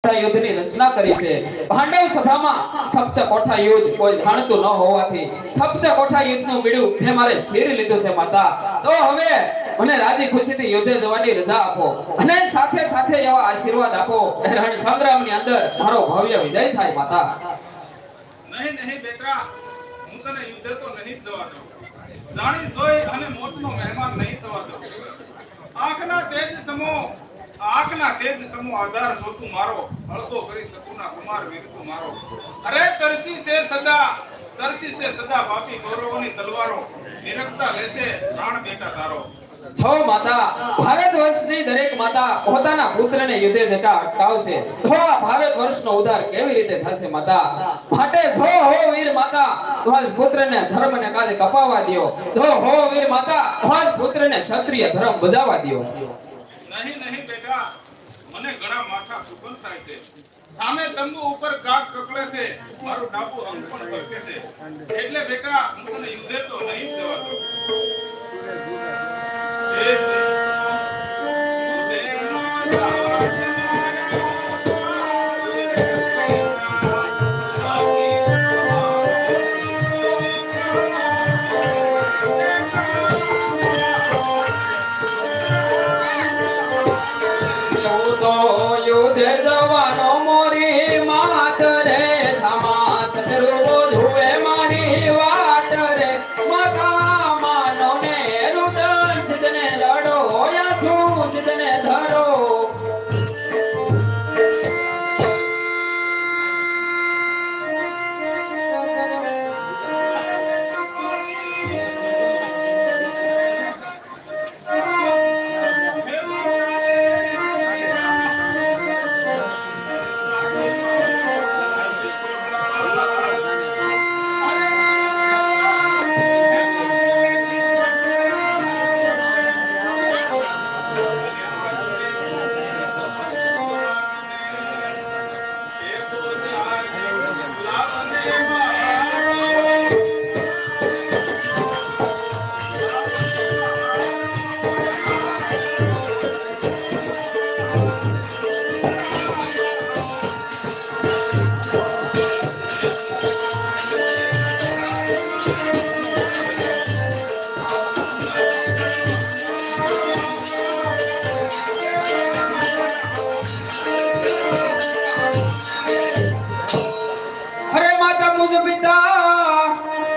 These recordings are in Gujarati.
સપ્ત યુદ્ધની રચના કરી છે. પાંડવ સભામાં સપ્ત કોઠા યુદ્ધ કોઈ જાણતું ન હોવાથી સપ્ત કોઠા યુદ્ધનું બીડું મેં મારે શીર લીધું છે માતા. તો હવે મને રાજી ખુશીથી યુદ્ધે જવાની રજા આપો અને સાથે સાથે એવા આશીર્વાદ આપો રણ સંગ્રામની અંદર મારો ભવ્ય વિજય થાય માતા. નહીં નહીં બેટા, હું તને યુદ્ધે તો નહીં જવા દઉં. જાણી જોઈ અને મોતનો મહેમાન નહીં થવા દઉં. આંખના તેજ સમો આધાર જોતું મારો, હળતો કરી શકુના કુમાર વીરતું મારો. અરે તરસી છે સદા પાપી કૌરવોની તલવારો, નિરખતા લેશે પ્રાણ બેટા તારો. છો માતા, ભારત વર્ષની દરેક માતા પોતાના પુત્રને યુદ્ધે જતા અટકાવશે તો આ ભારત વર્ષનો ઉદ્ધાર કેવી રીતે થશે માતા? માટે જો હો વીર માતા, તો આજ પુત્રને ધર્મને કાજે કપાવા દ્યો. જો હો વીર માતા, તો આજ પુત્રને ક્ષત્રિય ધર્મ બજાવવા દ્યો. નહીં બેટા, મને ઘણા માથા સુકન થાય છે. સામે તંબુ ઉપર કાગ કકડે છે, મારું ડાબુ અંગ પણ કરકે છે. એટલે બેટા, હું તને યુદ્ધે તો નહીં જવા દઉં. યુદ્ધે જવાનો મોરી માત રે, સમા સતરૂ ધુવે મારી વાટ રે. માતા માનો ને રુદન સિદ્ધને લડો, યા છું સિદ્ધને ધરો.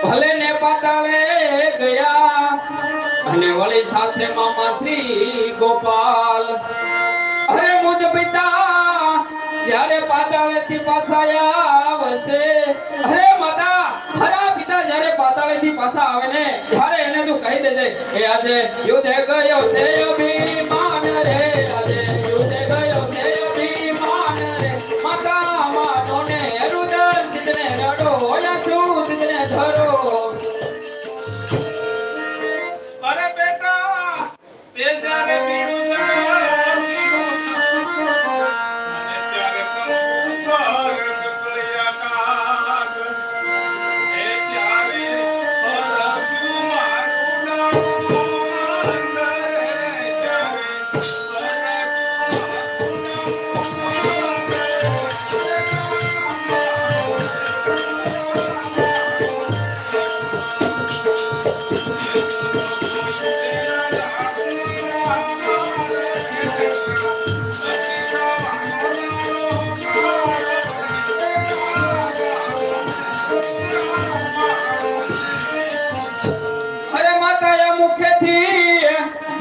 ભલે ને પાતાળે ગયા અને વળી સાથે મામા શ્રી ગોપાલ. અરે મુજ પિતા જ્યારે પાતાળેથી પાછા આવશે, અરે માતા ખરા પિતા જ્યારે પાતાળેથી પાછા આવે ને ત્યારે એને તું કહી દેજે એ આજે યુદ્ધે ગયો છે અભિમાન રે, આજે યુદ્ધે ગયો છે અભિમાન રે. માતા માનો ને રુદન સિદ્ધને રડો, યા છું સિદ્ધને ધરો. અરે બેટા, તે જ્યારે બીડું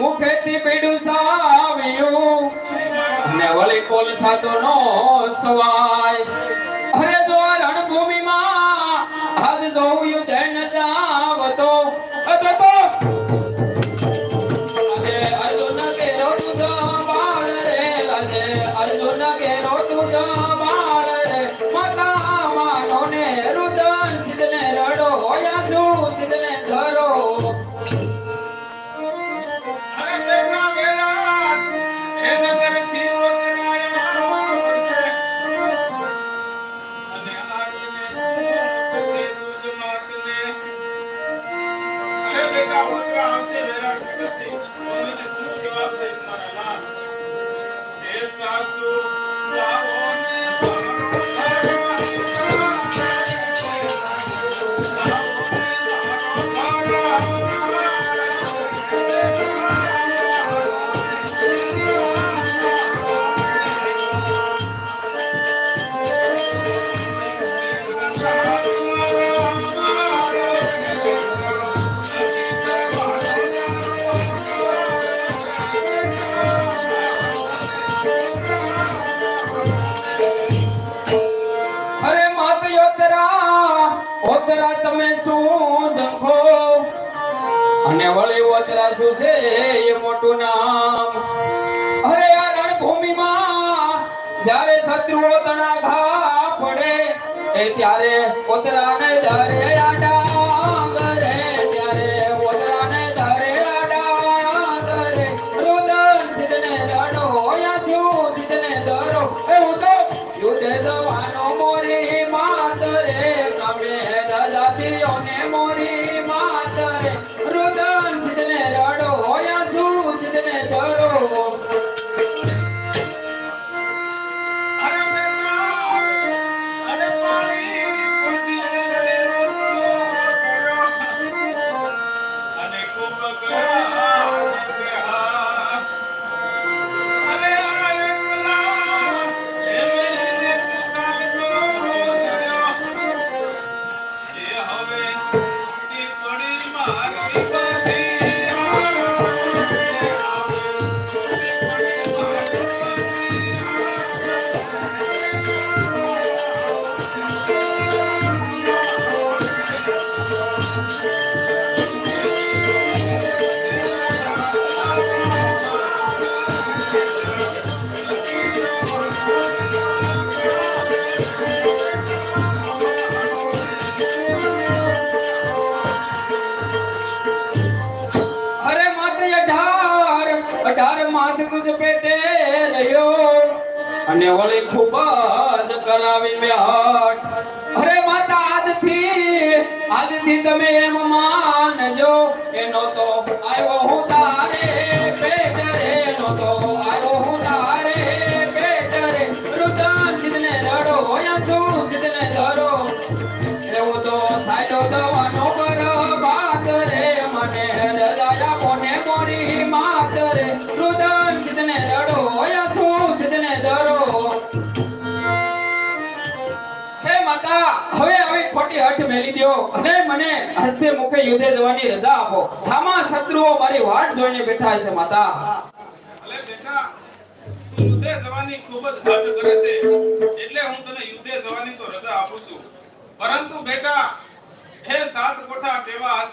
મુખેથી પીડું સાવ્યું અને વળી કોલસા તો નો સવાય. અરે જો રણભૂમિમાં આજ જોઉં યુદ્ધે ન જાવ તો અર્જુન કેરો તું બાળ રે, આજે અર્જુન કેરો તું બાળ રે. માતા માનો ને રુદન સિદ્ધને રડો, યા છું સિદ્ધને ધરો. ઓતરા તમે શું ઝંખો અને વળી ઓતરા શું છે એ મોટું નામ. અરે આ રણભૂમિમાં જ્યારે શત્રુઓ તણા ઘા પડે એ ત્યારે ઓતરાને ધારે આ ડાંગરે, ત્યારે ઓતરાને ધારે આ ડાંગરે. રુદન સિદ્ધને લડો યા છું સિદ્ધને ધરો એવું તો યુદ્ધ જવાનો મોરી માતરે ગમે દજાતીઓને મોરી માતરે. રુદન સિદ્ધને લડો યા છું સિદ્ધને ધરો. અરે બેટા અરે પાણી ખુશી જલે અને ખૂબ ગયા અરે આ એકલા એ મેરે સાસો એ હવે તી પડી મારી બાધી અરે માત્ર 18 માસ તુજ પેટે રહ્યો અને વળી ખૂબ જ કરાવી મેહટ. અરે માતા આજથી તમે એમ માનજો એનો તો આવ્યો હું તારે પેટ રે, એનો તો આવ્યો હું તારે પેટ રે. રુદન સિદ્ધને લડો યા છું સિદ્ધને ધરો એવું તો સાયલો દવાનો કર બાત રે મને દયા કોને મોરી માત રે. રુદન સિદ્ધને લડો યા છું સિદ્ધને ધરો. હે માતા હવે આવી ખોટી હઠ મેલી દ્યો અને મને હસ્તે મુખે યુદ્ધે જવાની રજા આપો. સામા શત્રુઓ મારી વાટ જોઈને બેઠા છે માતા. અલે બેટા તું યુદ્ધે જવાની ખૂબ જ હઠ કરે છે એટલે હું તને યુદ્ધે જવાની તો રજા આપું છું, પરંતુ બેટા હે સાત કોઠા કેવા હશે